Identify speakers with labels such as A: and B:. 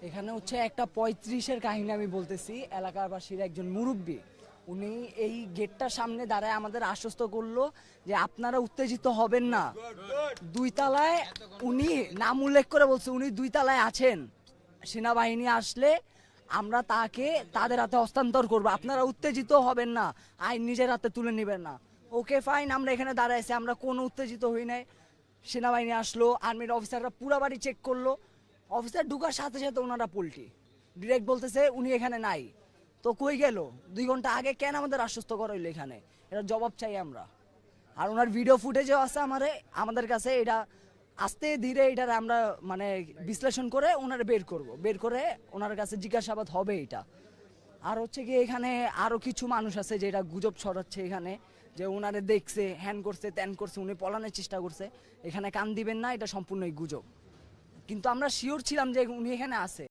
A: এখানে হচ্ছে একটা 35-এর কাহিনী আমি বলতেছি। এলাকাবাসীর একজন মুরব্বী, উনি এই গেটটার সামনে দাঁড়ায় আমাদের আশ্বস্ত করলো যে আপনারা উত্তেজিত হবেন না। 2 তলায় উনি নাম উল্লেখ করে বলছে উনি 2 তলায় আছেন, সেনাবাহিনী আসলে আমরা তাকে তাদের হাতে হস্তান্তর করবো, আপনারা উত্তেজিত হবেন না, আইন নিজের হাতে তুলে নেবেন না। ওকে ফাইন, আমরা এখানে দাঁড়ায় আছি, আমরা কোনো উত্তেজিত হই নাই। সেনাবাহিনী আসলো, আর্মির অফিসাররা পুরো বাড়ি চেক করলো। অফিসার ঢুকার সাথে সাথে ওনারা পুলটি ডিরেক্ট বলতেছে উনি এখানে নাই। তো কই গেল? 2 ঘন্টা আগে কেন আমাদের আশ্বস্ত করা হইলো? এখানে এটা জবাব চাই আমরা। আর ওনার ভিডিও ফুটেজও আছে আমাদের কাছে। এটা আস্তে ধীরে এটা আমরা মানে বিশ্লেষণ করে ওনারা বের করে ওনার কাছে জিজ্ঞাসাবাদ হবে এটা। আর হচ্ছে কি এখানে আরো কিছু মানুষ আছে যেটা গুজব ছড়াচ্ছে এখানে, যে ওনারে দেখছে, হ্যান করছে, ত্যান করছে, উনি পলানোর চেষ্টা করছে। এখানে কান দিবেন না, এটা সম্পূর্ণই গুজব। কিন্তু আমরা শিওর ছিলাম যে উনি এখানে আছে।